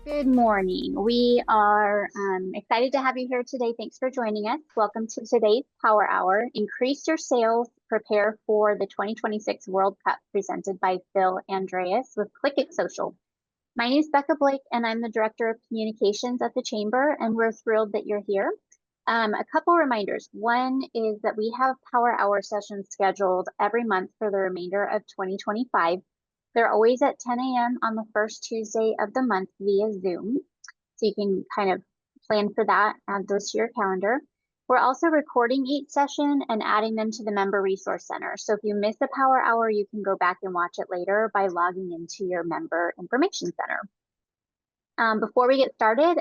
Good morning. We are excited to have you here today. Thanks for joining us. Welcome to today's Power Hour. Increase your sales, prepare for the 2026 World Cup presented by Phil Andreas with Click It Social. My name is Becca Blake and I'm the Director of Communications at the Chamber, and we're thrilled that you're here. A couple reminders. One is that we have Power Hour sessions scheduled every month for the remainder of 2025. They're always at 10 a.m. on the first Tuesday of the month via Zoom. So you can kind of plan for that, add those to your calendar. We're also recording each session and adding them to the Member Resource Center. So if you miss a Power Hour, you can go back and watch it later by logging into your Member Information Center. Before we get started,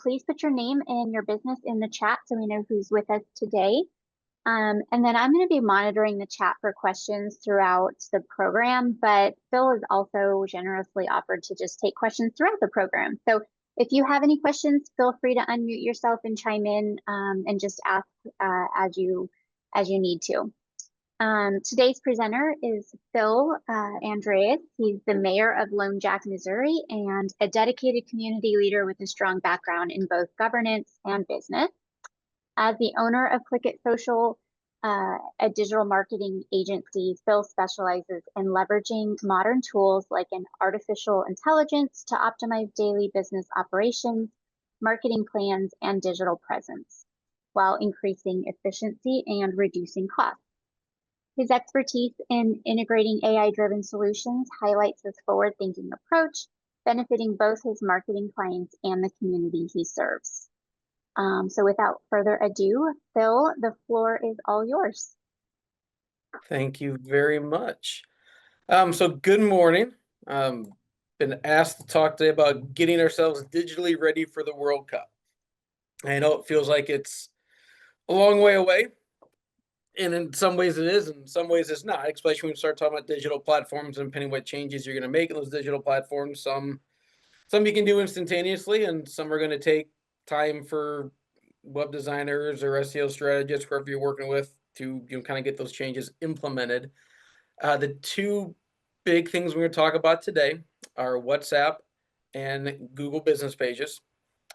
please put your name and your business in the chat so we know who's with us today. And then I'm going to be monitoring the chat for questions throughout the program, but Phil has also generously offered to just take questions throughout the program. So if you have any questions, feel free to unmute yourself and chime in and just ask as you need to. Today's presenter is Phil Andreas. He's the mayor of Lone Jack, Missouri, and a dedicated community leader with a strong background in both governance and business. As the owner of Click It Social, a digital marketing agency, Phil specializes in leveraging modern tools like an artificial intelligence to optimize daily business operations, marketing plans, and digital presence, while increasing efficiency and reducing costs. His expertise in integrating AI-driven solutions highlights this forward-thinking approach, benefiting both his marketing clients and the community he serves. So without further ado, Phil, the floor is all yours. Thank you very much. So good morning. Been asked to talk today about getting ourselves digitally ready for the World Cup. I know it feels like it's a long way away, and in some ways it is, and in some ways it's not, especially when we start talking about digital platforms and depending what changes you're going to make in those digital platforms. Some you can do instantaneously, and some are going to take time for web designers or SEO strategists, whoever you're working with, to kind of get those changes implemented. The two big things we're going to talk about today are WhatsApp and Google Business Pages.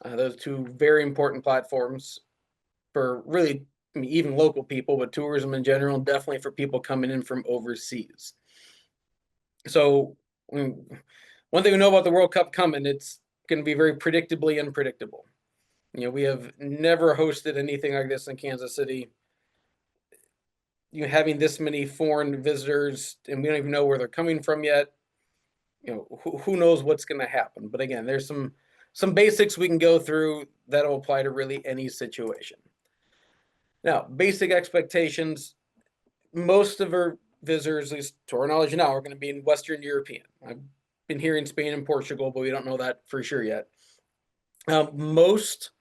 Those two very important platforms for really, even local people, but tourism in general, and definitely for people coming in from overseas. So one thing we know about the World Cup coming, it's going to be very predictably unpredictable. We have never hosted anything like this in Kansas City. Having this many foreign visitors, and we don't even know where they're coming from yet. Who knows what's going to happen? But again, there's some basics we can go through that'll apply to really any situation. Now, basic expectations. Most of our visitors, at least to our knowledge now, are going to be in Western European. I've been here in Spain and Portugal, but we don't know that for sure yet. Most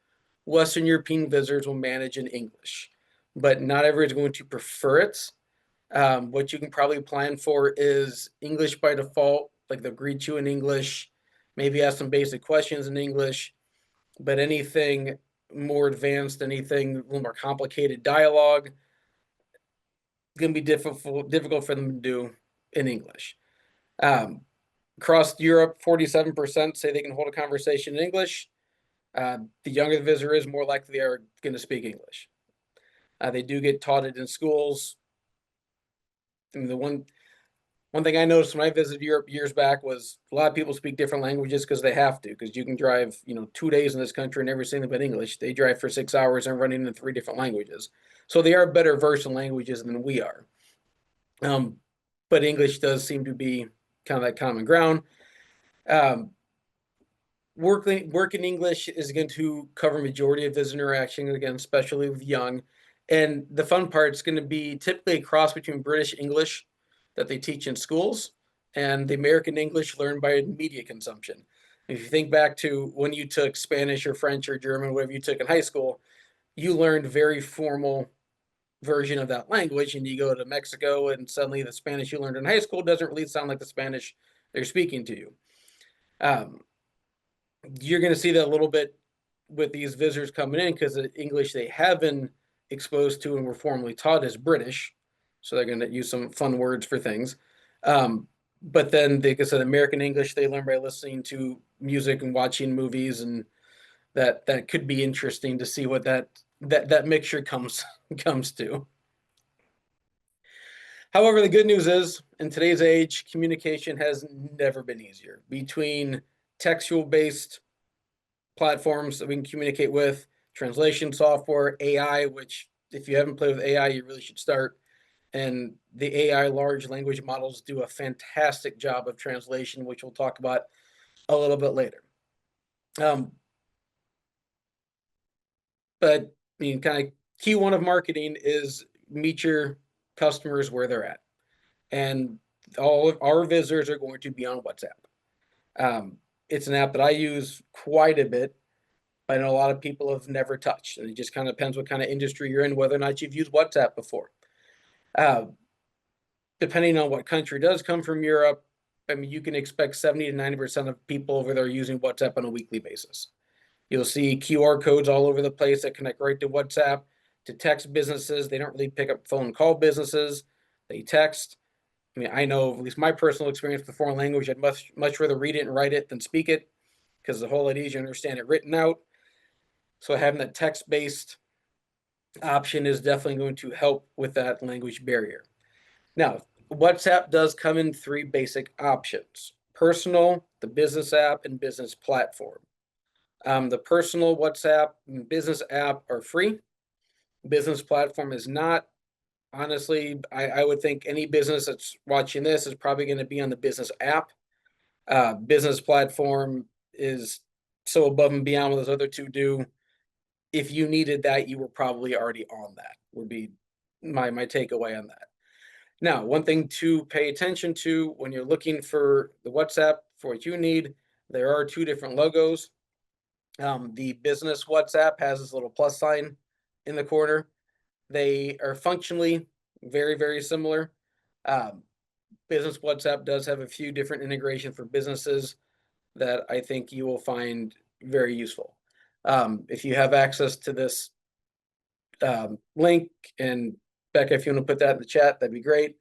Western European visitors will manage in English, but not everyone's going to prefer it. What you can probably plan for is English by default, like they'll greet you in English, maybe ask some basic questions in English, but anything more advanced, anything a little more complicated dialogue, going to be difficult for them to do in English. Across Europe, 47% say they can hold a conversation in English. The younger the visitor is, more likely they are going to speak English. They do get taught it in schools. The one thing I noticed when I visited Europe years back was a lot of people speak different languages because they have to, because you can drive 2 days in this country and never say anything but English. They drive for 6 hours and running in 3 different languages. So they are better versed in languages than we are. But English does seem to be kind of that common ground. Working English is going to cover majority of visitor interaction, again, especially with young. And the fun part is going to be typically a cross between British English that they teach in schools and the American English learned by media consumption. If you think back to when you took Spanish or French or German, whatever you took in high school, you learned very formal version of that language, and you go to Mexico and suddenly the Spanish you learned in high school doesn't really sound like the Spanish they're speaking to you. You're going to see that a little bit with these visitors coming in, because the English they have been exposed to and were formally taught is British. So they're going to use some fun words for things. But then, like I said, American English, they learn by listening to music and watching movies, and that could be interesting to see what that mixture comes comes to. However, the good news is in today's age, communication has never been easier between textual based platforms that we can communicate with, translation software, AI, which if you haven't played with AI, you really should start. And the AI large language models do a fantastic job of translation, which we'll talk about a little bit later. But I mean, kind of key one of marketing is meet your customers where they're at. And all of our visitors are going to be on WhatsApp. It's an app that I use quite a bit. I know a lot of people have never touched, and it just kind of depends what kind of industry you're in, whether or not you've used WhatsApp before. Depending on what country does come from Europe, I mean, you can expect 70 to 90% of people over there using WhatsApp on a weekly basis. You'll see QR codes all over the place that connect right to WhatsApp, to text businesses. They don't really pick up phone call businesses. They text. I mean, I know, at least my personal experience with foreign language, I'd much rather read it and write it than speak it, because the whole idea is you understand it written out. So having that text-based option is definitely going to help with that language barrier. Now, WhatsApp does come in three basic options: personal, the business app, and business platform. The personal WhatsApp and business app are free. Business platform is not. Honestly, I would think any business that's watching this is probably going to be on the business app. Business platform is so above and beyond what those other two do. If you needed that, you were probably already on that, would be my takeaway on that. Now, one thing to pay attention to when you're looking for the WhatsApp for what you need, there are two different logos. The business WhatsApp has this little plus sign in the corner. They are functionally very, very similar. Business WhatsApp does have a few different integrations for businesses that I think you will find very useful. If you have access to this link, and Becca, if you want to put that in the chat, that'd be great.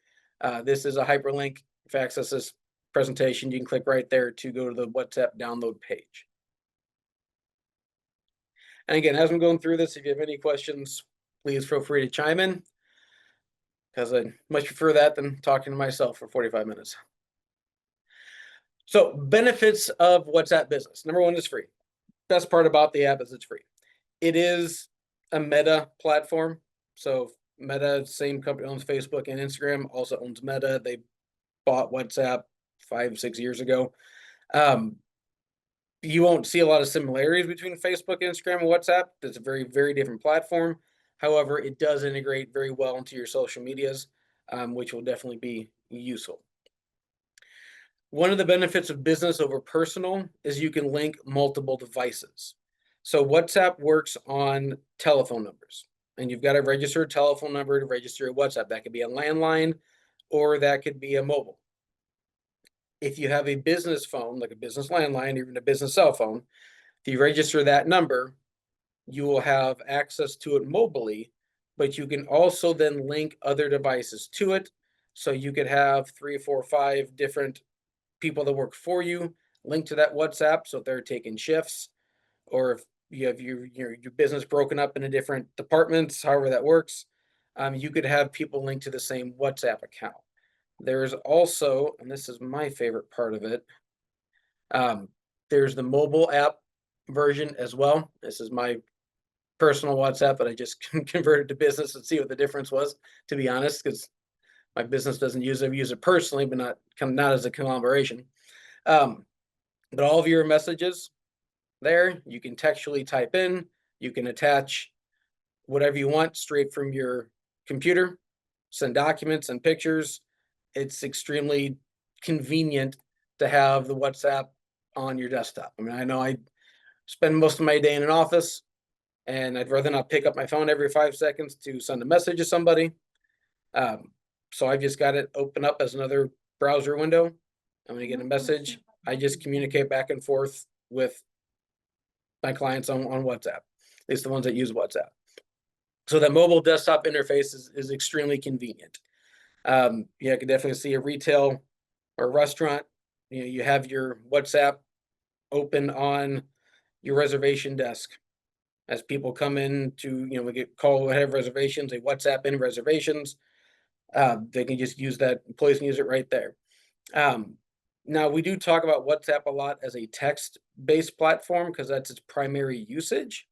This is a hyperlink. If you access this presentation, you can click right there to go to the WhatsApp download page. And again, as I'm going through this, if you have any questions, please feel free to chime in, because I much prefer that than talking to myself for 45 minutes. So benefits of WhatsApp Business. Number one is free. Best part about the app is it's free. It is a Meta platform. So Meta, same company owns Facebook and Instagram, also owns Meta. They bought WhatsApp 5-6 years ago. You won't see a lot of similarities between Facebook, Instagram, and WhatsApp. It's a very, very different platform. However, it does integrate very well into your social medias, which will definitely be useful. One of the benefits of business over personal is you can link multiple devices. So WhatsApp works on telephone numbers, and you've got to register a telephone number to register a WhatsApp. That could be a landline, or that could be a mobile. If you have a business phone, like a business landline, or even a business cell phone, if you register that number, you will have access to it mobilely, but you can also then link other devices to it. So you could have 3, 4, 5 different people that work for you linked to that WhatsApp. So if they're taking shifts, or if you have your business broken up into different departments, however that works, you could have people linked to the same WhatsApp account. There's also, and this is my favorite part of it, there's the mobile app version as well. This is my personal WhatsApp, but I just converted to business and see what the difference was, to be honest, because my business doesn't use it. I use it personally, but not as a conglomeration. But all of your messages there, you can textually type in, you can attach whatever you want straight from your computer, send documents and pictures. It's extremely convenient to have the WhatsApp on your desktop. I mean, I know I spend most of my day in an office, and I'd rather not pick up my phone every 5 seconds to send a message to somebody. So I've just got it open up as another browser window. And when I get a message, I just communicate back and forth with my clients on WhatsApp, at least the ones that use WhatsApp. So that mobile desktop interface is extremely convenient. Yeah, I can definitely see a retail or restaurant, you have your WhatsApp open on your reservation desk. As people come in to, we get call ahead of reservations, they WhatsApp in reservations. They can just use that, employees can use it right there. Now we do talk about WhatsApp a lot as a text-based platform because that's its primary usage,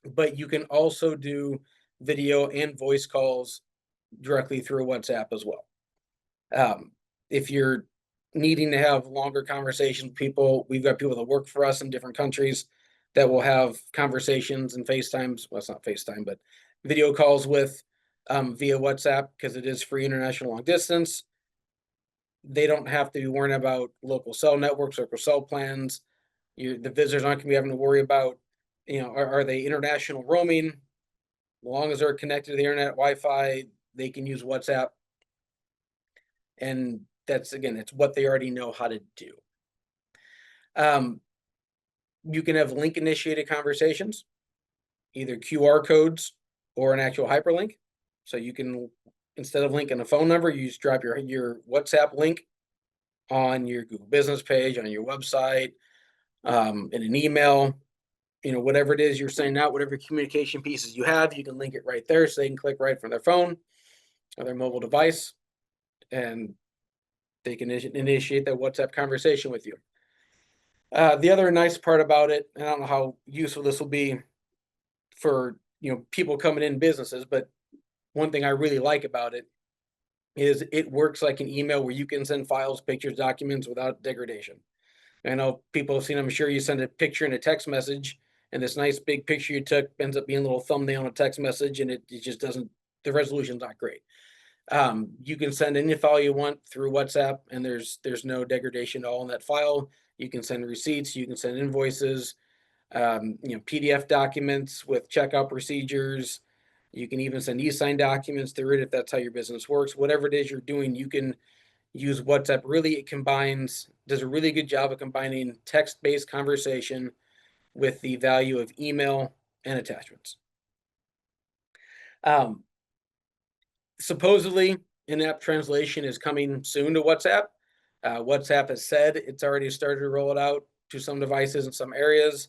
but you can also do video and voice calls directly through WhatsApp as well. If you're needing to have longer conversations with people, we've got people that work for us in different countries that will have conversations and FaceTimes. Well, it's not FaceTime, but video calls with via WhatsApp because it is free international long distance. They don't have to be worrying about local cell networks, local cell plans. The visitors aren't going to be having to worry about, are they international roaming? As long as they're connected to the internet, Wi-Fi, they can use WhatsApp. And that's, again, it's what they already know how to do. You can have link initiated conversations, either QR codes or an actual hyperlink. So you can, instead of linking a phone number, you just drop your WhatsApp link on your Google Business page, on your website, in an email, whatever it is you're sending out, whatever communication pieces you have, you can link it right there so they can click right from their phone or their mobile device, and they can initiate that WhatsApp conversation with you. The other nice part about it, and I don't know how useful this will be for people coming in businesses, but one thing I really like about it is it works like an email where you can send files, pictures, documents without degradation. I know people have seen, I'm sure you send a picture in a text message, and this nice big picture you took ends up being a little thumbnail on a text message, and it just doesn't, the resolution's not great. You can send any file you want through WhatsApp, and there's no degradation at all in that file. You can send receipts, you can send invoices, PDF documents with checkout procedures. You can even send e-sign documents through it if that's how your business works. Whatever it is you're doing, you can use WhatsApp. Really, it does a really good job of combining text-based conversation with the value of email and attachments. Supposedly, in-app translation is coming soon to WhatsApp. WhatsApp has said it's already started to roll it out to some devices in some areas.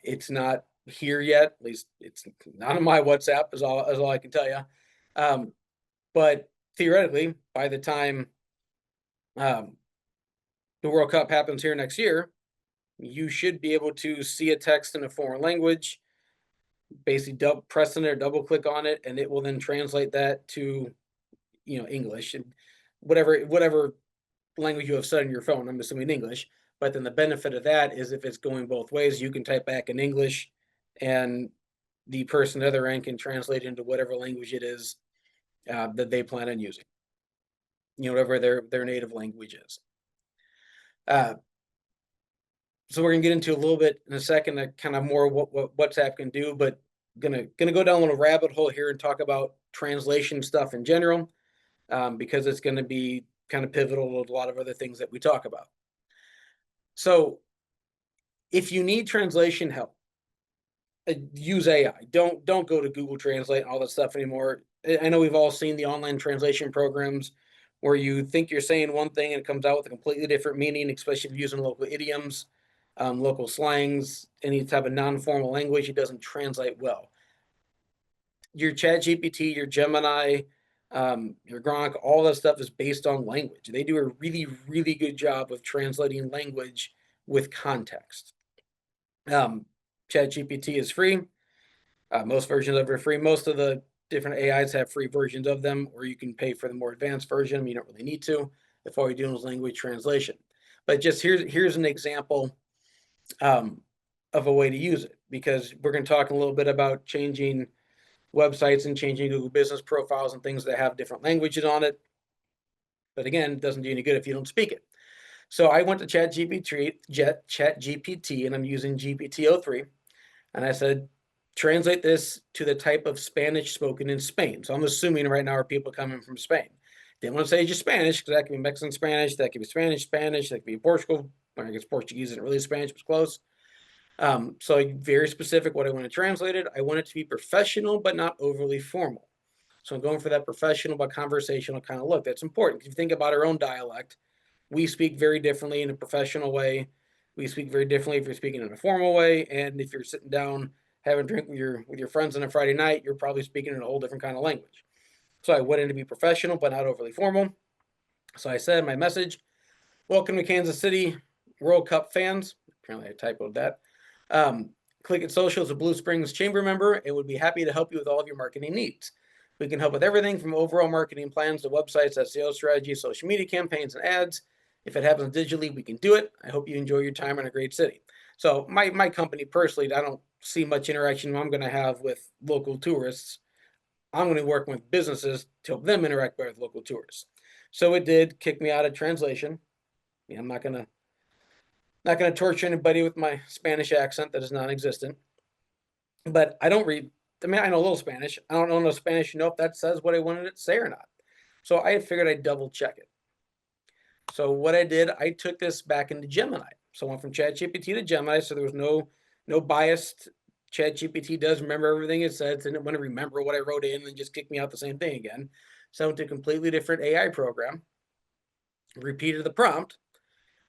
It's not here yet. At least it's not on my WhatsApp, is all I can tell you. But theoretically, by the time the World Cup happens here next year, you should be able to see a text in a foreign language, basically press in there, double click on it, and it will then translate that to English and whatever language you have set on your phone. I'm assuming English. But then the benefit of that is if it's going both ways, you can type back in English and the person at the other end can translate into whatever language it is that they plan on using, whatever their native language is. So we're gonna get into a little bit in a second, kind of more what WhatsApp can do, but gonna go down a little rabbit hole here and talk about translation stuff in general, because it's gonna be kind of pivotal to a lot of other things that we talk about. So if you need translation help, use AI. Don't go to Google Translate and all that stuff anymore. I know we've all seen the online translation programs where you think you're saying one thing and it comes out with a completely different meaning, especially if you're using local idioms, local slangs, any type of non-formal language. It doesn't translate well. Your ChatGPT, your Gemini, your Grok, all that stuff is based on language. They do a really, really good job of translating language with context. ChatGPT is free. Most versions of it are free. Most of the different AIs have free versions of them, or you can pay for the more advanced version. You don't really need to if all you're doing is language translation. But just here's an example of a way to use it, because we're going to talk a little bit about changing websites and changing Google Business profiles and things that have different languages on it. But again, it doesn't do any good if you don't speak it. So I went to ChatGPT, and I'm using GPT-03, and I said, translate this to the type of Spanish spoken in Spain. So I'm assuming right now are people coming from Spain. Didn't want to say just Spanish, because that could be Mexican Spanish, that could be Spanish, that could be Portugal. I guess Portuguese isn't really Spanish, but close. So very specific what I want to translate it. I want it to be professional, but not overly formal. So I'm going for that professional but conversational kind of look. That's important. If you think about our own dialect, we speak very differently in a professional way. We speak very differently if you're speaking in a formal way, and if you're sitting down having a drink with your friends on a Friday night, you're probably speaking in a whole different kind of language. So I went in to be professional but not overly formal. So I said in my message, welcome to Kansas City World Cup fans. Apparently I typoed that. Click It Social is a Blue Springs Chamber member and would be happy to help you with all of your marketing needs. We can help with everything from overall marketing plans to websites, SEO strategies, social media campaigns, and ads. If it happens digitally, we can do it. I hope you enjoy your time in a great city. So my company personally, I don't see much interaction I'm going to have with local tourists. I'm going to work with businesses to help them interact better with local tourists. So it did kick me out of translation. Yeah, I'm not gonna torture anybody with my Spanish accent that is non-existent. But I don't read. I mean, I know a little Spanish. I don't know enough Spanish to know if that says what I wanted it to say or not. So I had figured I'd double check it. So what I did, I took this back into Gemini. So I went from ChatGPT to Gemini. So there was no biased. ChatGPT does remember everything it says. Didn't want to remember what I wrote in and just kick me out the same thing again. So I went to a completely different AI program, repeated the prompt,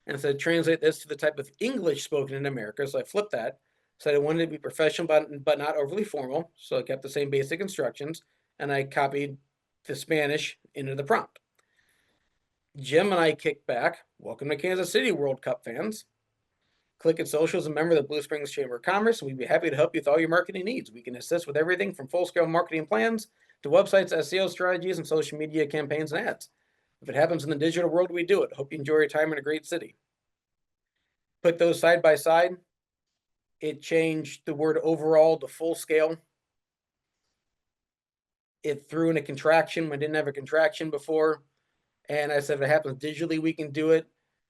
and said, translate this to the type of English spoken in America. So I flipped that. Said I wanted to be professional, but not overly formal. So I kept the same basic instructions, and I copied the Spanish into the prompt. Gemini kicked back, welcome to Kansas City World Cup fans. Click It Social is a member of the Blue Springs Chamber of Commerce, and we'd be happy to help you with all your marketing needs. We can assist with everything from full-scale marketing plans to websites, SEO strategies, and social media campaigns and ads. If it happens in the digital world, we do it. Hope you enjoy your time in a great city. Put those side by side. It changed the word overall to full scale. It threw in a contraction when I didn't have a contraction before. And I said, if it happens digitally, we can do it.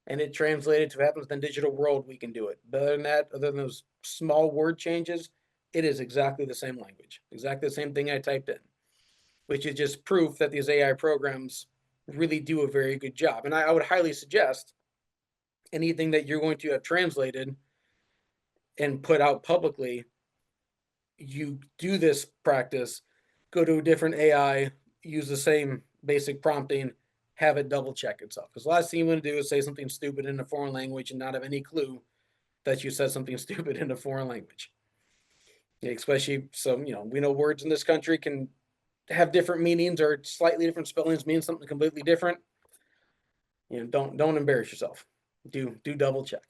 And it translated to if it happens in the digital world, we can do it. But other than that, other than those small word changes, it is exactly the same language, exactly the same thing I typed in, which is just proof that these AI programs really do a very good job. And I would highly suggest anything that you're going to have translated and put out publicly, you do this practice, go to a different AI, use the same basic prompting, have it double check itself. Because the last thing you want to do is say something stupid in a foreign language and not have any clue that you said something stupid in a foreign language. Especially some, we know words in this country can have different meanings or slightly different spellings mean something completely different. Don't embarrass yourself. Do double check.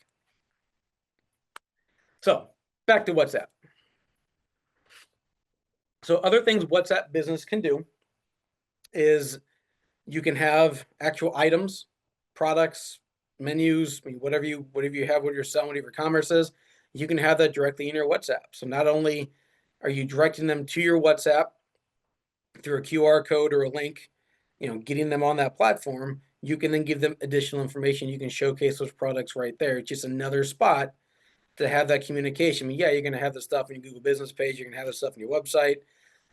So back to WhatsApp. So other things WhatsApp Business can do is you can have actual items, products, menus, whatever you have, what you're selling, whatever your commerce is, you can have that directly in your WhatsApp. So not only are you directing them to your WhatsApp through a QR code or a link, getting them on that platform, you can then give them additional information. You can showcase those products right there. It's just another spot to have that communication. Yeah, you're going to have the stuff on your Google Business page. You're going to have the stuff on your website.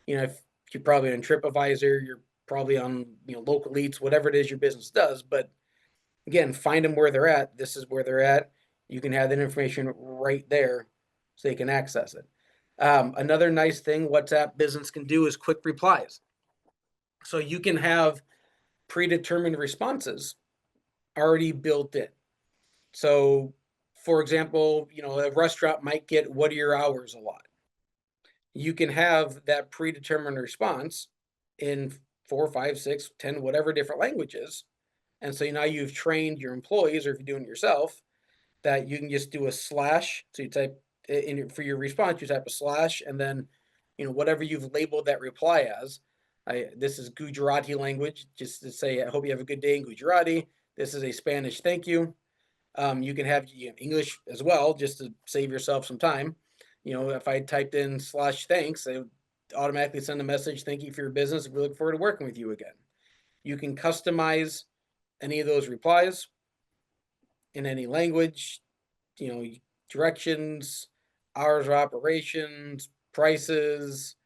If you're probably on TripAdvisor, you're probably on Local Eats, whatever it is your business does. But again, find them where they're at. This is where they're at. You can have that information right there so they can access it. Another nice thing WhatsApp Business can do is quick replies. So you can have predetermined responses already built in. So, for example, a restaurant might get, what are your hours a lot? You can have that predetermined response in 4, 5, 6, 10, whatever different languages. And so now you've trained your employees, or if you're doing it yourself, that you can just do a slash. So you type for your response, you type a slash, and then whatever you've labeled that reply as. This is Gujarati language, just to say, I hope you have a good day in Gujarati. This is a Spanish thank you. You can have English as well, just to save yourself some time. If I typed in /thanks, it would automatically send a message, thank you for your business. We look forward to working with you again. You can customize any of those replies in any language, directions, hours of operations, prices,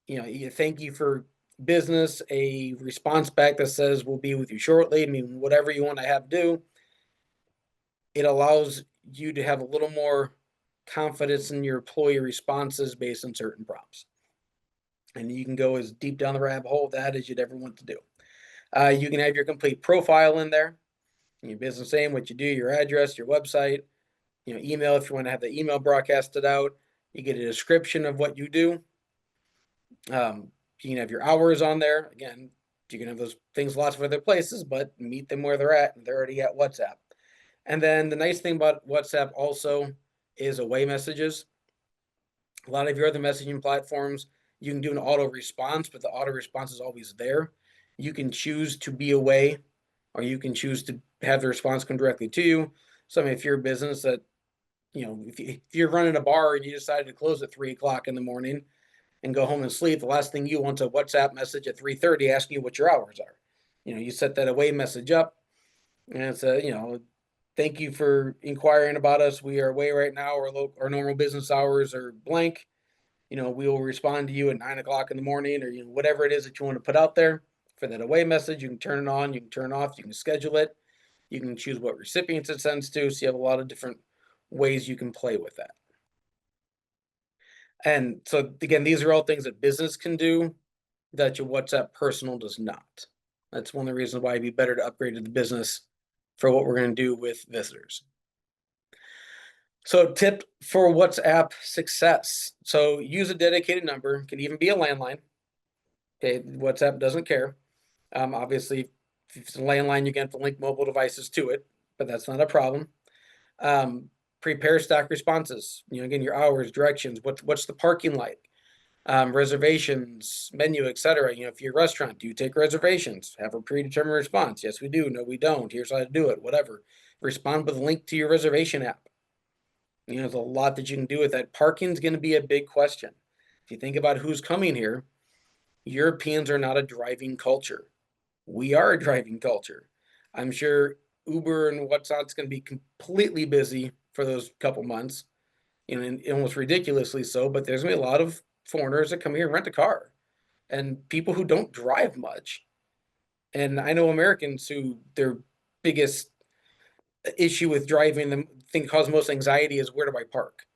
thank you for business, a response back that says we'll be with you shortly. Whatever you want to have do. It allows you to have a little more confidence in your employee responses based on certain prompts. And you can go as deep down the rabbit hole of that as you'd ever want to do. You can have your complete profile in there, your business name, what you do, your address, your website, email if you want to have the email broadcasted out. You get a description of what you do. You can have your hours on there. Again, you can have those things lots of other places, but meet them where they're at, and they're already at WhatsApp. And then the nice thing about WhatsApp also is away messages. A lot of your other messaging platforms, you can do an auto response, but the auto response is always there. You can choose to be away, or you can choose to have the response come directly to you. So, I mean, if you're a business that, if you're running a bar and you decided to close at 3 o'clock in the morning and go home and sleep, the last thing you want is a WhatsApp message at 3:30 asking you what your hours are. You set that away message up, and it's thank you for inquiring about us. We are away right now. Our normal business hours are blank. We will respond to you at 9 o'clock in the morning, or whatever it is that you want to put out there for that away message. You can turn it on, you can turn it off, you can schedule it, you can choose what recipients it sends to. So you have a lot of different ways you can play with that. And so again, these are all things that business can do that your WhatsApp personal does not. That's one of the reasons why it'd be better to upgrade to the business for what we're going to do with visitors. So tip for WhatsApp success. So use a dedicated number, it can even be a landline. Okay, WhatsApp doesn't care. Obviously, if it's a landline, you can link mobile devices to it, but that's not a problem. Prepare stack responses. Again, your hours, directions, what's the parking like, reservations, menu, etc. If you're a restaurant, do you take reservations? Have a predetermined response. Yes, we do. No, we don't. Here's how to do it. Whatever. Respond with a link to your reservation app. There's a lot that you can do with that. Parking's going to be a big question. If you think about who's coming here, Europeans are not a driving culture. We are a driving culture. I'm sure Uber and whatnot's going to be completely busy for those couple months, and almost ridiculously so. But there's going to be a lot of foreigners that come here and rent a car, and people who don't drive much. And I know Americans who their biggest issue with driving, the thing that causes most anxiety is, where do I park?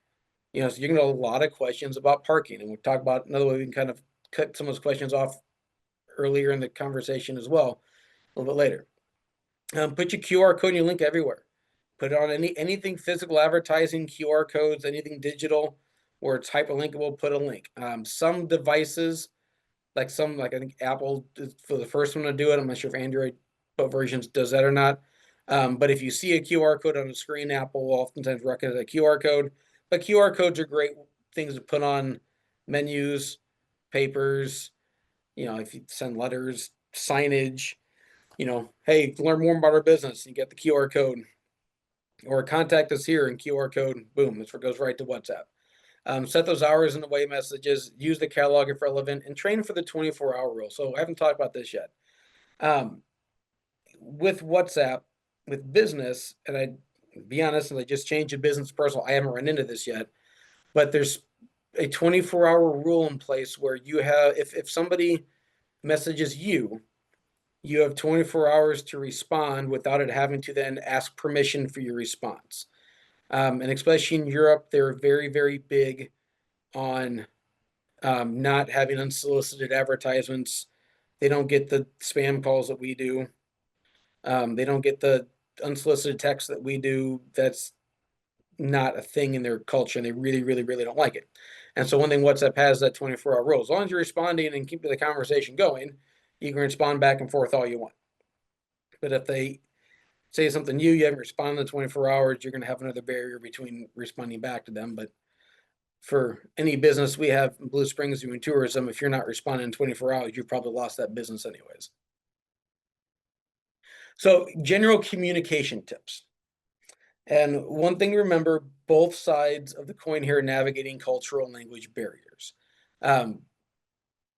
So you're going to have a lot of questions about parking, and we'll talk about another way we can kind of cut some of those questions off earlier in the conversation as well, a little bit later. Put your QR code and your link everywhere. Put it on anything physical advertising, QR codes, anything digital where it's hyperlinkable, put a link. Some devices, like I think Apple is for the first one to do it. I'm not sure if Android versions does that or not. But if you see a QR code on a screen, Apple will oftentimes recommend a QR code. But QR codes are great things to put on menus, papers, if you send letters, signage, hey, learn more about our business, you get the QR code, or contact us here and QR code, boom, this goes right to WhatsApp. Set those hours in the way messages, use the catalog if relevant, and train for the 24-hour rule. So I haven't talked about this yet. With WhatsApp, with business, and I be honest, and I just changed the business to personal, I haven't run into this yet, but there's a 24-hour rule in place where you have, if somebody messages you, you have 24 hours to respond without it having to then ask permission for your response. And especially in Europe, they're very, very big on not having unsolicited advertisements. They don't get the spam calls that we do. They don't get the unsolicited texts that we do. That's not a thing in their culture, and they really, really, really don't like it. And so one thing WhatsApp has, that 24-hour rule. As long as you're responding and keeping the conversation going, you can respond back and forth all you want. But if they say something you haven't responded in 24 hours, you're going to have another barrier between responding back to them. But for any business we have in Blue Springs doing tourism, if you're not responding in 24 hours, you've probably lost that business anyways. So general communication tips. And one thing to remember, both sides of the coin here are navigating cultural and language barriers.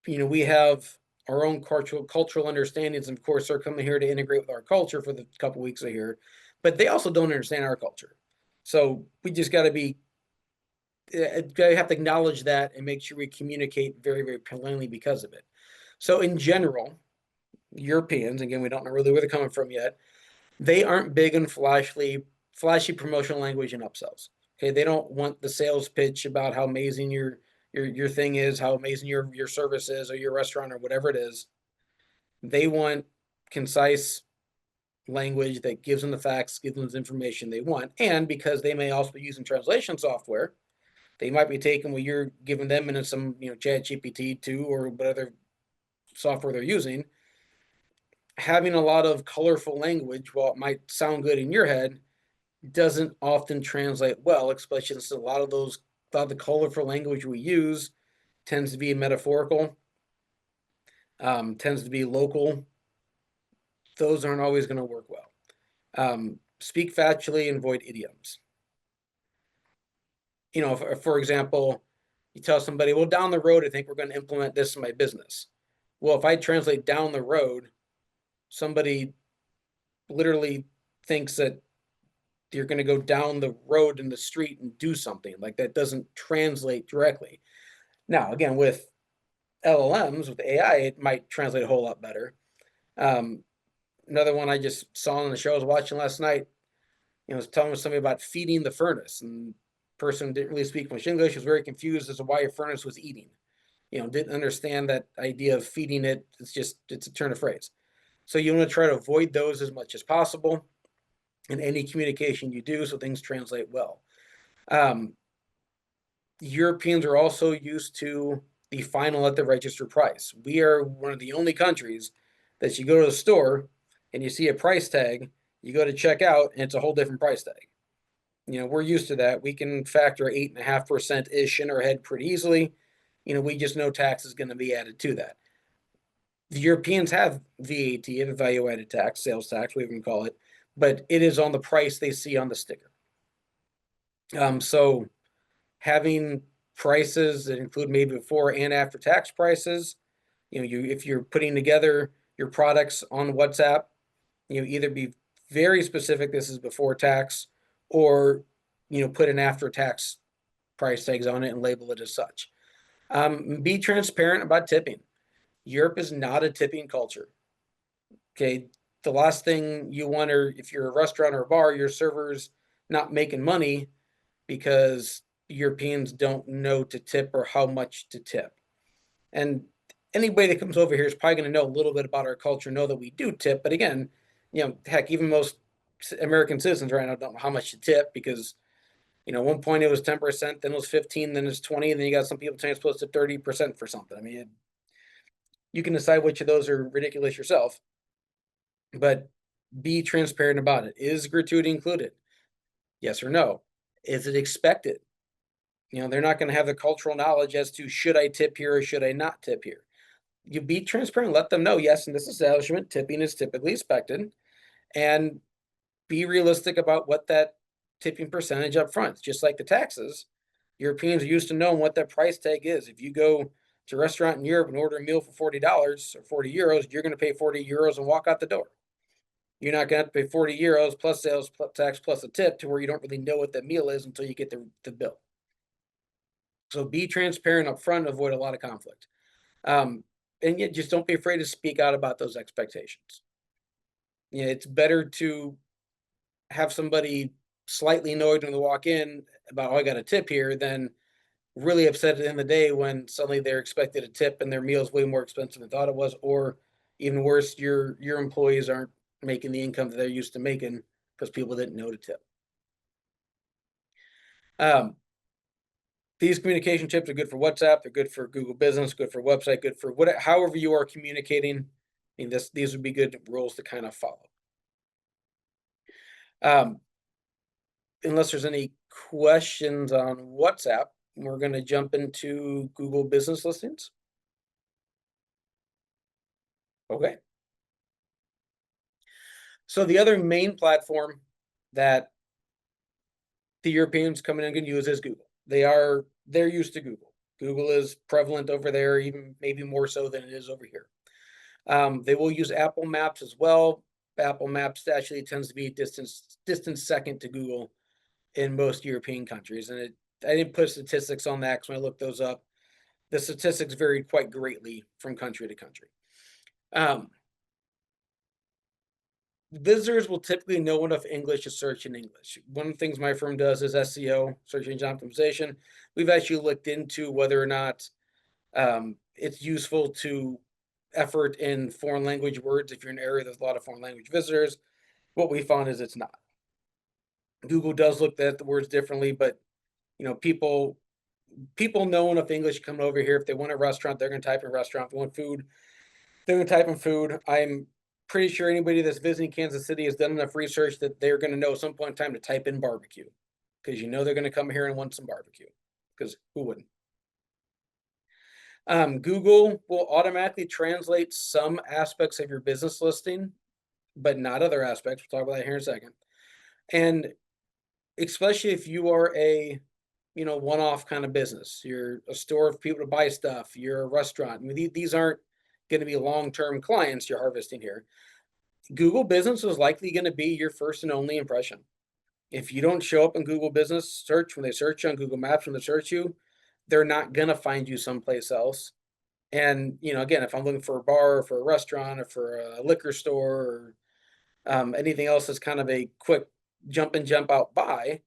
We have our own cultural understandings, and of course they're coming here to integrate with our culture for the couple weeks they're here, but they also don't understand our culture. So we just got to have to acknowledge that and make sure we communicate very, very plainly because of it. So in general, Europeans, again, we don't know really where they're coming from yet, they aren't big on flashy promotional language and upsells. Okay, they don't want the sales pitch about how amazing your your thing is, how amazing your service is, or your restaurant, or whatever it is. They want concise language that gives them the facts, gives them the information they want. And because they may also be using translation software, they might be taking what you're giving them into some, Chat GPT 2 or whatever software they're using. Having a lot of colorful language, while it might sound good in your head, doesn't often translate well, especially since a lot of the colorful language we use tends to be metaphorical, tends to be local. Those aren't always going to work well. Speak factually and avoid idioms. For example, you tell somebody, well, down the road, I think we're going to implement this in my business. Well, if I translate down the road, somebody literally thinks that you're going to go down the road in the street and do something. Like, that doesn't translate directly. Now, again, with LLMs, with AI, it might translate a whole lot better. Another one I just saw on the show I was watching last night, was telling somebody about feeding the furnace, and the person didn't really speak much English, was very confused as to why your furnace was eating. Didn't understand that idea of feeding it. It's a turn of phrase. So you want to try to avoid those as much as possible in any communication you do, so things translate well. Europeans are also used to the final at the register price. We are one of the only countries that you go to the store and you see a price tag, you go to check out, and it's a whole different price tag. We're used to that. We can factor 8.5% ish in our head pretty easily. We just know tax is going to be added to that. The Europeans have VAT, have value added tax, sales tax, whatever you can call it, but it is on the price they see on the sticker. So having prices that include maybe before and after tax prices, if you're putting together your products on WhatsApp, either be very specific, this is before tax, or put an after tax price tags on it and label it as such. Be transparent about tipping. Europe is not a tipping culture. Okay, the last thing you want, or if you're a restaurant or a bar, your server's not making money because Europeans don't know to tip or how much to tip. And anybody that comes over here is probably going to know a little bit about our culture, know that we do tip. But again, heck, even most American citizens right now don't know how much to tip, because at one point it was 10%, then it was 15, then it's 20, and then you got some people saying it's supposed to 30% for something. I mean, you can decide which of those are ridiculous yourself, but be transparent about it. Is gratuity included? Yes or no? Is it expected? They're not going to have the cultural knowledge as to, should I tip here or should I not tip here? You be transparent, let them know, yes, in this establishment, tipping is typically expected, and be realistic about what that tipping percentage up front. Just like the taxes, Europeans are used to knowing what that price tag is. If you go to a restaurant in Europe and order a meal for $40 or 40 euros, you're going to pay 40 euros and walk out the door. You're not going to have to pay 40 euros plus sales plus tax plus a tip, to where you don't really know what that meal is until you get the bill. So be transparent up front, avoid a lot of conflict. And yet just don't be afraid to speak out about those expectations. It's better to have somebody slightly annoyed when they walk in about, oh, I got a tip here, than really upset at the end of the day when suddenly they're expected a tip and their meal is way more expensive than thought it was. Or even worse, your employees aren't making the income that they're used to making because people didn't know to tip. These communication tips are good for WhatsApp. They're good for Google Business, good for website, good for however you are communicating. I mean, these would be good rules to kind of follow. Unless there's any questions on WhatsApp, we're going to jump into Google Business Listings. Okay. So the other main platform that the Europeans coming in can use is Google. They're used to Google. Google is prevalent over there, even maybe more so than it is over here. They will use Apple Maps as well. Apple Maps actually tends to be distant second to Google in most European countries. And I didn't put statistics on that because when I looked those up, the statistics varied quite greatly from country to country. visitors will typically know enough English to search in English. One of the things my firm does is SEO, search engine optimization. We've actually looked into whether or not it's useful to effort in foreign language words if you're in an area there's a lot of foreign language visitors. What we found is it's not. Google does look at the words differently, but people know enough English coming over here. If they want a restaurant, they're going to type in restaurant. If they want food, they're going to type in food. I'm pretty sure anybody that's visiting Kansas City has done enough research that they're going to know at some point in time to type in barbecue, because they're going to come here and want some barbecue, because who wouldn't? Google will automatically translate some aspects of your business listing, but not other aspects. We'll talk about that here in a second. And especially if you are a one-off kind of business, you're a store for people to buy stuff, you're a restaurant. I mean, these aren't going to be long-term clients you're harvesting here. Google Business is likely going to be your first and only impression. If you don't show up in Google Business search, when they search you on Google Maps, when they search you, they're not going to find you someplace else. And, again, if I'm looking for a bar or for a restaurant or for a liquor store or anything else that's kind of a quick jump in, jump out buy,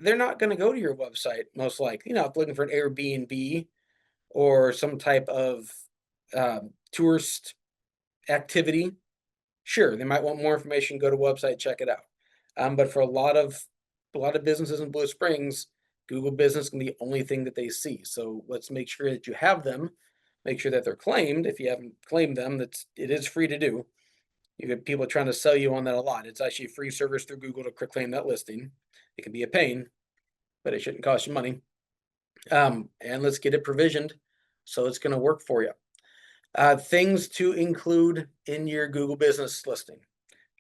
they're not going to go to your website, most likely. If looking for an Airbnb or some type of tourist activity, sure, they might want more information, go to website, check it out. But for a lot of businesses in Blue Springs, Google Business can be the only thing that they see. So let's make sure that you have them. Make sure that they're claimed. If you haven't claimed them, it is free to do. You get people trying to sell you on that a lot. It's actually a free service through Google to claim that listing. It can be a pain, but it shouldn't cost you money. And let's get it provisioned so it's going to work for you. Things to include in your Google Business listing.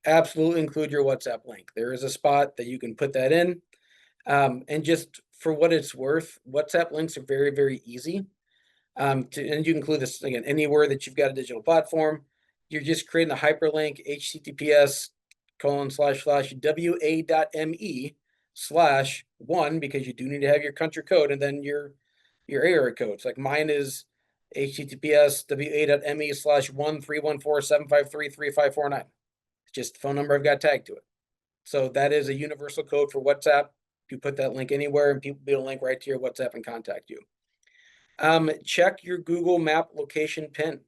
Absolutely include your WhatsApp link. There is a spot that you can put that in. And just for what it's worth, WhatsApp links are very, very easy. And you can include this, again, anywhere that you've got a digital platform. You're just creating a hyperlink, https://wa.me/1, because you do need to have your country code and then your area codes. Like mine is https://wa.me/13147533549. It's just the phone number I've got tagged to it. So that is a universal code for WhatsApp. You put that link anywhere and people will be able to link right to your WhatsApp and contact you. Check your Google Map location pin.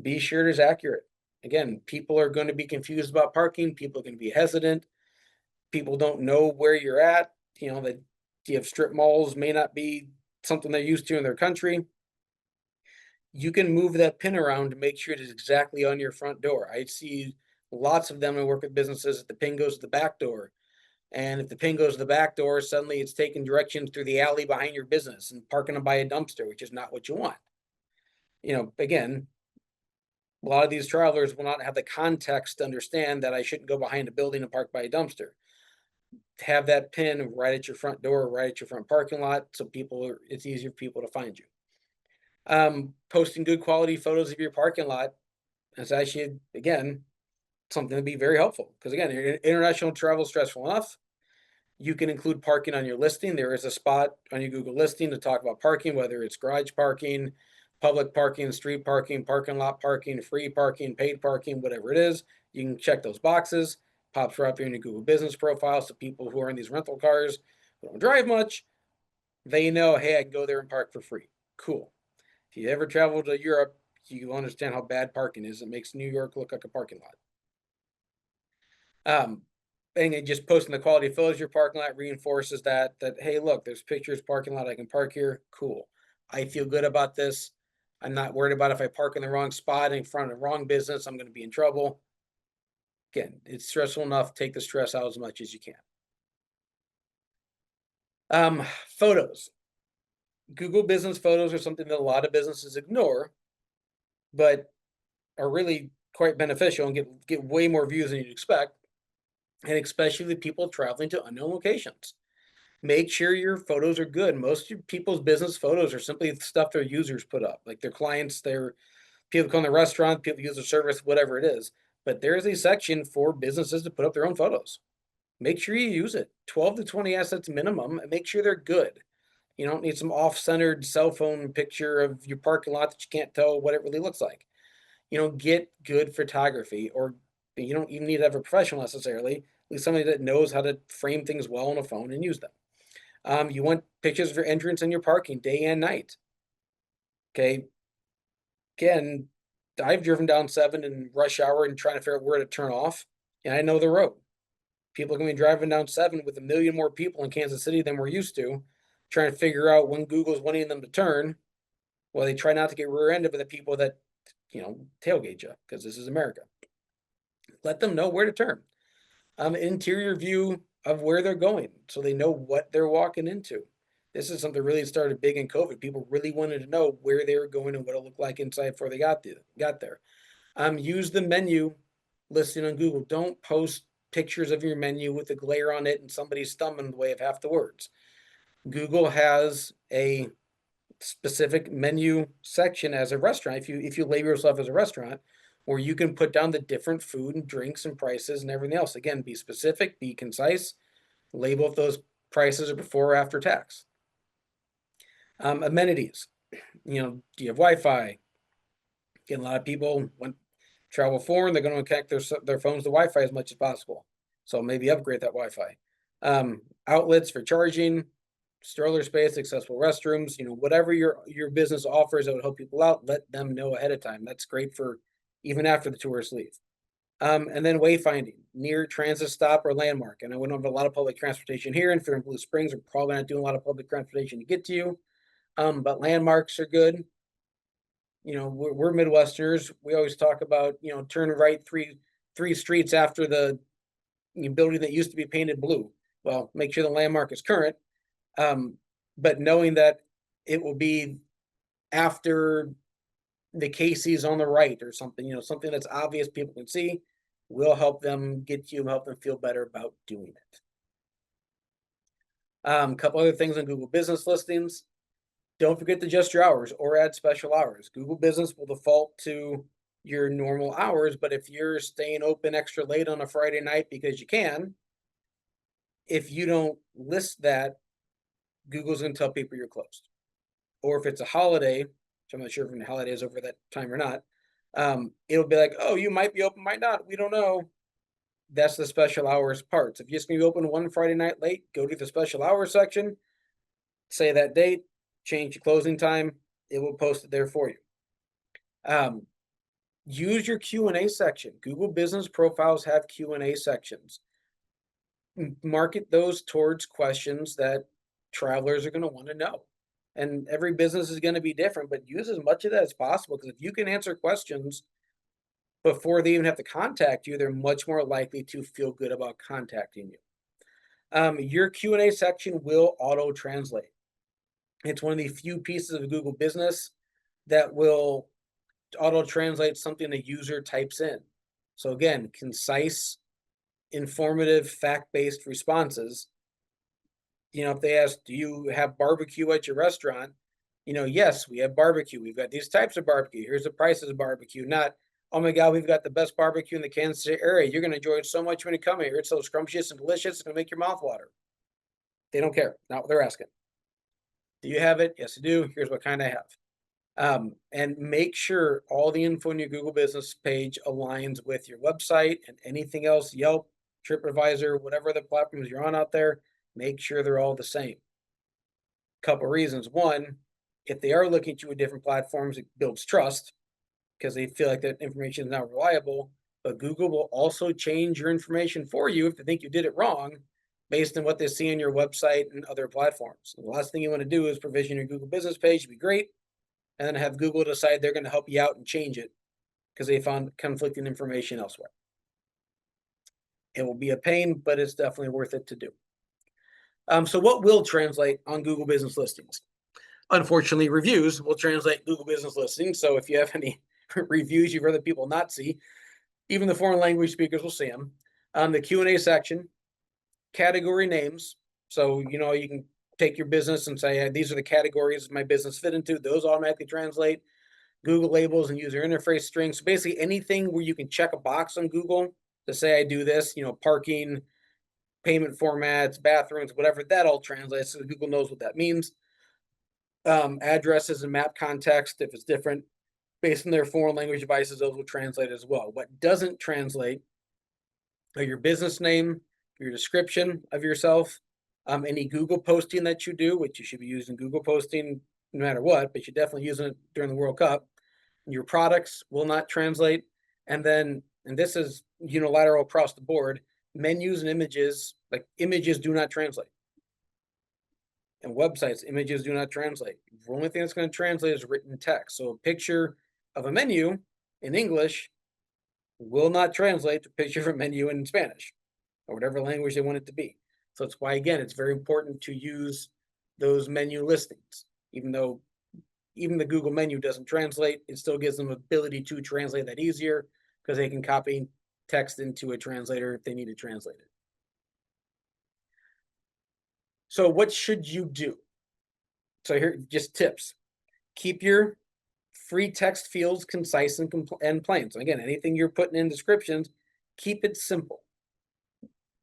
Be sure it is accurate. Again, people are going to be confused about parking. People are going to be hesitant. People don't know where you're at. That you have strip malls may not be something they're used to in their country. You can move that pin around to make sure it is exactly on your front door. I see lots of them. I work with businesses that the pin goes to the back door. And if the pin goes to the back door, suddenly it's taking directions through the alley behind your business and parking them by a dumpster, which is not what you want. Again, a lot of these travelers will not have the context to understand that I shouldn't go behind a building and park by a dumpster. Have that pin right at your front door, right at your front parking lot, so it's easier for people to find you. Posting good quality photos of your parking lot is actually, again, something to be very helpful, because again, international travel is stressful enough. You can include parking on your listing. There is a spot on your Google listing to talk about parking, whether it's garage parking, public parking, street parking, parking lot parking, free parking, paid parking, whatever it is. You can check those boxes. Pops right up there in your Google Business profile. So people who are in these rental cars who don't drive much, they know, hey, I can go there and park for free. Cool. If you ever travel to Europe, you understand how bad parking is. It makes New York look like a parking lot. And just posting the quality photos of your parking lot reinforces that, hey, look, there's pictures, parking lot, I can park here. Cool. I feel good about this. I'm not worried about if I park in the wrong spot in front of the wrong business, I'm going to be in trouble. Again, it's stressful enough. Take the stress out as much as you can. Photos. Google Business photos are something that a lot of businesses ignore, but are really quite beneficial and get way more views than you'd expect. And especially the people traveling to unknown locations. Make sure your photos are good. Most of people's business photos are simply stuff their users put up, like their clients, their people come to the restaurant, people use the service, whatever it is. But there is a section for businesses to put up their own photos. Make sure you use it. 12 to 20 assets minimum, and make sure they're good. You don't need some off-centered cell phone picture of your parking lot that you can't tell what it really looks like. Get good photography, or You don't even need to have a professional necessarily, at least somebody that knows how to frame things well on a phone and use them. You want pictures of your entrance and your parking day and night. Okay. Again, I've driven down 7 in rush hour and trying to figure out where to turn off, and I know the road. People are going to be driving down 7 with a million more people in Kansas City than we're used to, trying to figure out when Google's wanting them to turn. Well, they try not to get rear-ended by the people that, tailgate you, because this is America. Let them know where to turn. Interior view of where they're going, so they know what they're walking into. This is something really started big in COVID. People really wanted to know where they were going and what it looked like inside before they got there. Use the menu listing on Google. Don't post pictures of your menu with a glare on it and somebody's thumb in the way of half the words. Google has a specific menu section as a restaurant. If you label yourself as a restaurant, where you can put down the different food and drinks and prices and everything else. Again, be specific, be concise, label if those prices are before or after tax. Amenities, do you have Wi-Fi? Again, a lot of people want travel foreign, they're going to connect their phones to Wi-Fi as much as possible. So maybe upgrade that Wi-Fi. Outlets for charging, stroller space, accessible restrooms, whatever your business offers that would help people out, let them know ahead of time. That's great for even after the tourists leave. And then wayfinding, near transit stop or landmark. And I wouldn't have a lot of public transportation here. And if you're in Blue Springs, we're probably not doing a lot of public transportation to get to you. But landmarks are good. We're Midwesterners. We always talk about, turn right three streets after the building that used to be painted blue. Well, make sure the landmark is current. But knowing that it will be after the Casey's on the right or something, something that's obvious people can see, will help them get you, help them feel better about doing it. A couple other things on Google Business listings. Don't forget to adjust your hours or add special hours. Google Business will default to your normal hours, but if you're staying open extra late on a Friday night because you can, if you don't list that, Google's going to tell people you're closed. Or if it's a holiday, which I'm not sure if the holiday is over that time or not, it'll be like, oh, you might be open, might not. We don't know. That's the special hours part. So if you're just going to be open one Friday night late, go to the special hours section, say that date, change your closing time. It will post it there for you. Use your Q&A section. Google Business Profiles have Q&A sections. Market those towards questions that travelers are going to want to know. And every business is going to be different, but use as much of that as possible, because if you can answer questions before they even have to contact you, they're much more likely to feel good about contacting you. Your Q&A section will auto-translate. It's one of the few pieces of Google Business that will auto-translate something a user types in. So again, concise, informative, fact-based responses. If they ask, do you have barbecue at your restaurant? Yes, we have barbecue. We've got these types of barbecue. Here's the prices of barbecue. Not, oh my God, we've got the best barbecue in the Kansas City area. You're going to enjoy it so much when you come here. It's so scrumptious and delicious. It's going to make your mouth water. They don't care. Not what they're asking. Do you have it? Yes, I do. Here's what kind I have. And make sure all the info on your Google Business page aligns with your website and anything else, Yelp, TripAdvisor, whatever the platforms you're on out there, make sure they're all the same. Couple reasons. One, if they are looking at you with different platforms, it builds trust because they feel like that information is not reliable. But Google will also change your information for you if they think you did it wrong based on what they see on your website and other platforms. And the last thing you want to do is provision your Google Business page to be great, and then have Google decide they're going to help you out and change it because they found conflicting information elsewhere. It will be a pain, but it's definitely worth it to do. So what will translate on Google Business listings? Unfortunately, reviews will translate Google Business listings. So if you have any reviews you've other people not see, even the foreign language speakers will see them. The Q&A section, category names. So, you can take your business and say, these are the categories my business fit into. Those automatically translate. Google labels and user interface strings. So basically anything where you can check a box on Google to say I do this, parking, payment formats, bathrooms, whatever, that all translates. So Google knows what that means. Addresses and map context, if it's different based on their foreign language devices, those will translate as well. What doesn't translate your business name, your description of yourself, any Google posting that you do, which you should be using Google posting no matter what, but you're definitely using it during the World Cup. Your products will not translate. And then, and this is unilateral across the board, menus and images, like images do not translate. And websites, images do not translate. The only thing that's going to translate is written text. So a picture of a menu in English will not translate to a picture of a menu in Spanish or whatever language they want it to be. So that's why, again, it's very important to use those menu listings. Even though even the Google menu doesn't translate, it still gives them ability to translate that easier because they can copy text into a translator if they need to translate it. So what should you do? So here, just tips. Keep your free text fields concise and plain. So again, anything you're putting in descriptions, keep it simple.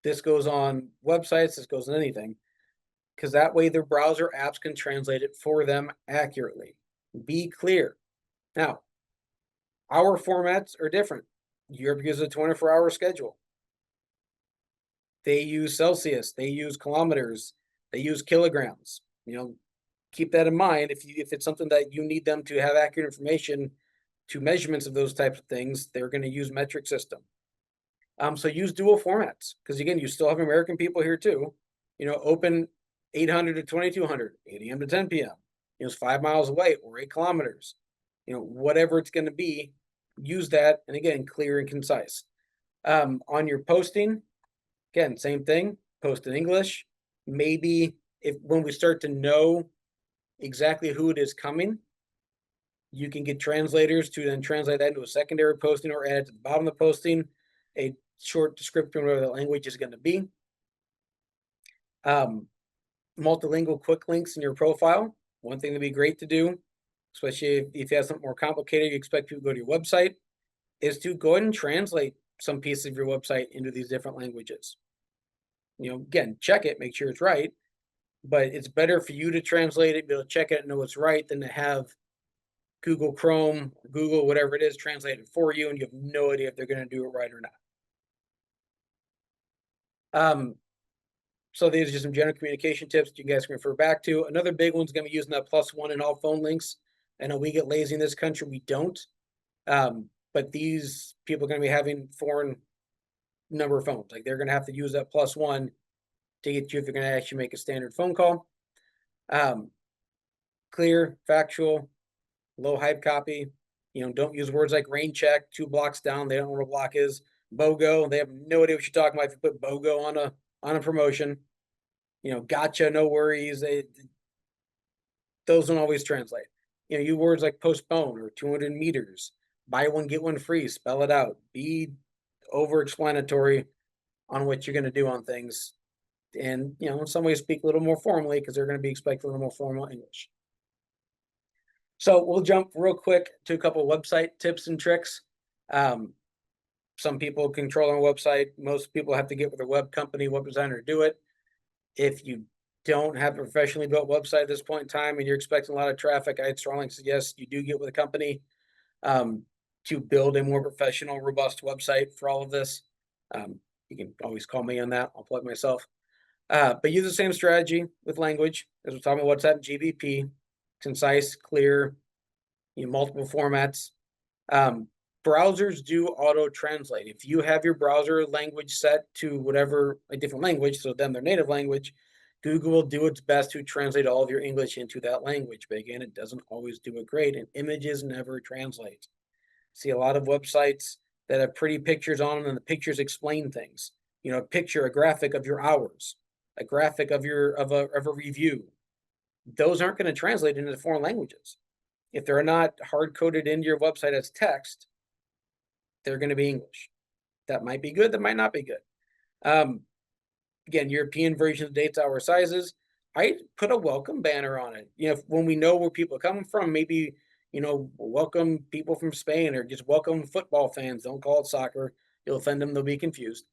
This goes on websites, this goes on anything, because that way their browser apps can translate it for them accurately. Be clear. Now, our formats are different. Europe uses a 24-hour schedule. They use Celsius, they use kilometers, they use kilograms. Keep that in mind. If it's something that you need them to have accurate information to measurements of those types of things, they're going to use metric system. So use dual formats because again, you still have American people here too. Open 800 to 2200, 8 a.m. to 10 p.m. It's 5 miles away or 8 kilometers. Whatever it's going to be, use that. And again, clear and concise. On your posting, again, same thing. Post in English. Maybe when we start to know exactly who it is coming, you can get translators to then translate that into a secondary posting or add it to the bottom of the posting a short description of the language is going to be. Multilingual quick links in your profile. One thing that'd be great to do, especially if you have something more complicated, you expect people to go to your website, is to go ahead and translate some pieces of your website into these different languages. Again, check it, make sure it's right, but it's better for you to translate it, be able to check it and know it's right than to have Google Chrome, Google, whatever it is, translate it for you, and you have no idea if they're going to do it right or not. So these are just some general communication tips that you guys can refer back to. Another big one's going to be using that +1 in all phone links. I know we get lazy in this country, we don't. But these people are going to be having foreign number of phones. Like they're going to have to use that +1 to get you if you're going to actually make a standard phone call. Clear, factual, low hype copy. Don't use words like rain check, 2 blocks down. They don't know what a block is. BOGO, they have no idea what you're talking about if you put BOGO on a promotion. Gotcha, no worries. Those don't always translate. You words like postpone or 200 meters, buy one, get one free, spell it out. Be over-explanatory on what you're going to do on things. And, in some ways speak a little more formally because they're going to be expecting a little more formal English. So we'll jump real quick to a couple of website tips and tricks. Some people control their website. Most people have to get with a web company, web designer to do it. If you don't have a professionally built website at this point in time and you're expecting a lot of traffic, I'd strongly suggest you do get with a company to build a more professional, robust website for all of this. You can always call me on that. I'll plug myself. But use the same strategy with language as we're talking about WhatsApp GBP, concise, clear, multiple formats. Browsers do auto translate. If you have your browser language set to whatever a different language, so then their native language, Google will do its best to translate all of your English into that language. But again, it doesn't always do it great, and images never translate. See a lot of websites that have pretty pictures on them, and the pictures explain things. A picture, a graphic of your hours, a graphic of a review. Those aren't going to translate into foreign languages. If they're not hard-coded into your website as text, they're going to be English. That might be good, that might not be good. Again, European versions of dates, hour, sizes. I put a welcome banner on it. When we know where people are coming from, maybe, welcome people from Spain or just welcome football fans. Don't call it soccer. You'll offend them, they'll be confused.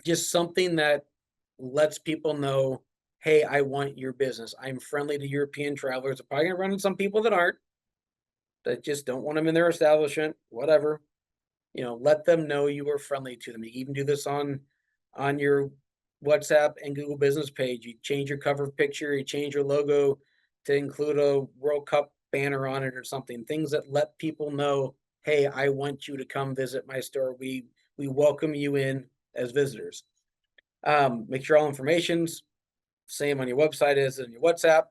Just something that lets people know, hey, I want your business. I'm friendly to European travelers. I'm probably going to run into some people that aren't, that just don't want them in their establishment, whatever. let them know you were friendly to them. You even do this on your WhatsApp and Google Business page. You change your cover picture, you change your logo to include a World Cup banner on it or something. Things that let people know, hey, I want you to come visit my store. We welcome you in as visitors. Make sure all information's same on your website as in your WhatsApp.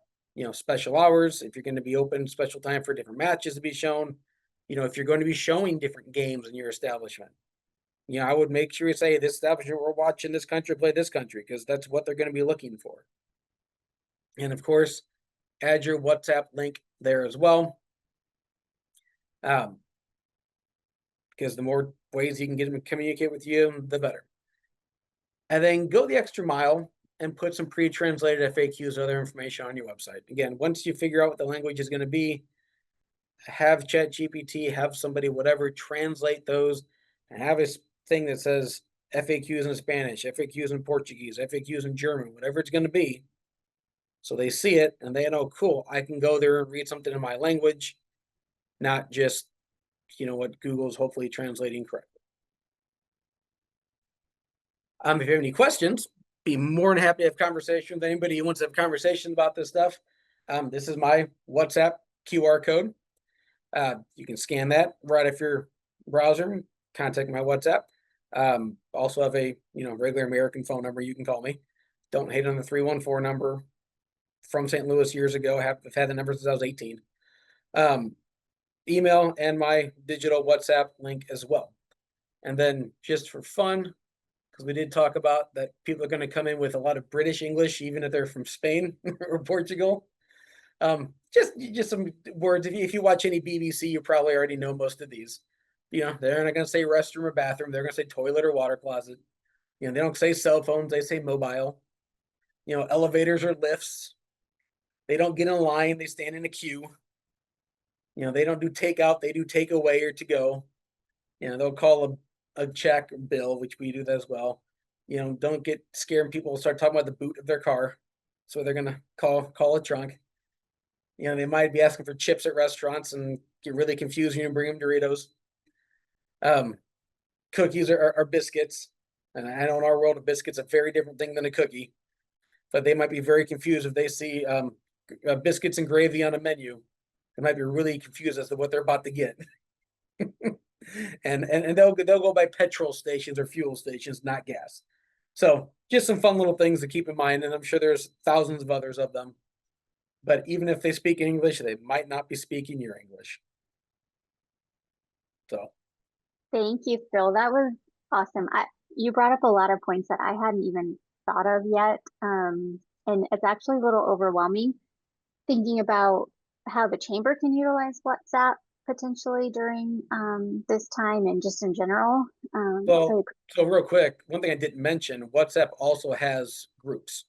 Special hours, if you're going to be open, special time for different matches to be shown. If you're going to be showing different games in your establishment, I would make sure you say this establishment, we're watching this country play this country, because that's what they're going to be looking for. And of course, add your WhatsApp link there as well. Because the more ways you can get them to communicate with you, the better. And then go the extra mile and put some pre-translated FAQs or other information on your website. Again, once you figure out what the language is going to be, have ChatGPT, have somebody, whatever, translate those, and have a thing that says FAQs in Spanish, FAQs in Portuguese, FAQs in German, whatever it's going to be. So they see it and they know, cool, I can go there and read something in my language, not just, what Google's hopefully translating correctly. If you have any questions, be more than happy to have conversation with anybody who wants to have conversation about this stuff. This is my WhatsApp QR code. You can scan that right off your browser and contact my WhatsApp. Also have a regular American phone number you can call me. Don't hate on the 314 number from St. Louis years ago. I've had the number since I was 18. Email and my digital WhatsApp link as well. And then just for fun, because we did talk about that people are going to come in with a lot of British English, even if they're from Spain or Portugal. Just some words. If you watch any BBC, you probably already know most of these. They're not going to say restroom or bathroom. They're going to say toilet or water closet. They don't say cell phones. They say mobile. Elevators or lifts. They don't get in line. They stand in a queue. They don't do takeout. They do takeaway or to go. They'll call a check or bill, which we do that as well. Don't get scared when people start talking about the boot of their car. So they're going to call a trunk. They might be asking for chips at restaurants and get really confused when you bring them Doritos. Cookies are biscuits. And I know in our world, a biscuit's a very different thing than a cookie. But they might be very confused if they see biscuits and gravy on a menu. They might be really confused as to what they're about to get. and they'll go by petrol stations or fuel stations, not gas. So just some fun little things to keep in mind. And I'm sure there's thousands of others of them. But even if they speak English, they might not be speaking your English. So. Thank you, Phil. That was awesome. You brought up a lot of points that I hadn't even thought of yet. And it's actually a little overwhelming thinking about how the chamber can utilize WhatsApp potentially during this time and just in general. So real quick, one thing I didn't mention, WhatsApp also has groups.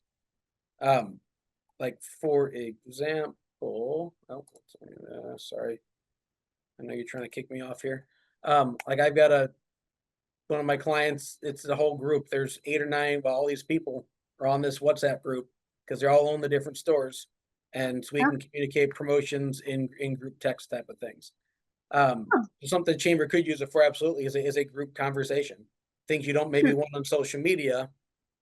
Like for example, sorry, I know you're trying to kick me off here. Like I've got one of my clients, it's the whole group. There's 8 or 9, all these people are on this WhatsApp group because they're all own the different stores. And so we can communicate promotions in group text type of things. Something the chamber could use it for absolutely is a group conversation. Things you don't maybe want on social media,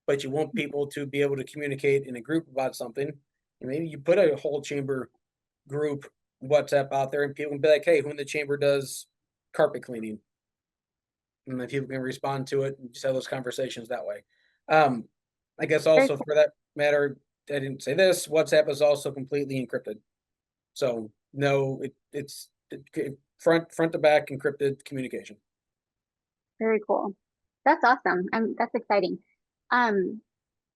but you want people to be able to communicate in a group about something. And maybe you put a whole chamber group WhatsApp out there and people can be like, hey, who in the chamber does carpet cleaning? And then people can respond to it and just have those conversations that way. I guess also for that matter, I didn't say this, WhatsApp is also completely encrypted. So no, it's front to back encrypted communication. Very cool. That's awesome. That's exciting.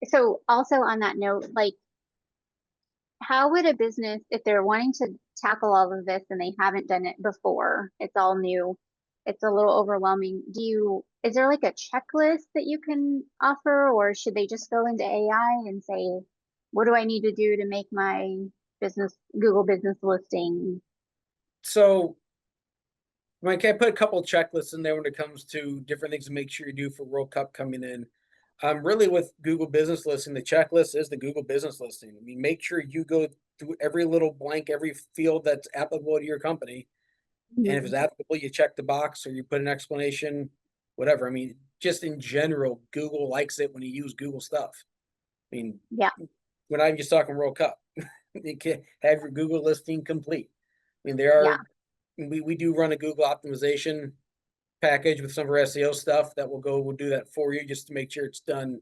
So also on that note, like, how would a business, if they're wanting to tackle all of this and they haven't done it before, it's all new, it's a little overwhelming. Is there like a checklist that you can offer, or should they just go into AI and say, what do I need to do to make my Google business listing? So I put a couple of checklists in there when it comes to different things to make sure you do for World Cup coming in. Really with Google Business Listing, the checklist is the Google Business Listing. Make sure you go through every little blank, every field that's applicable to your company, And if Mhm. it's applicable, you check the box or you put an explanation, whatever. I mean, just in general, Google likes it when you use Google stuff. I mean, Yeah. we're not even just talking World Cup. You can have your Google listing complete. I mean, Yeah. we do run a Google optimization package with some of our SEO stuff that we'll do that for you just to make sure it's done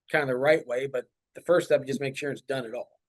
kind of the right way. But the first step is just make sure it's done at all.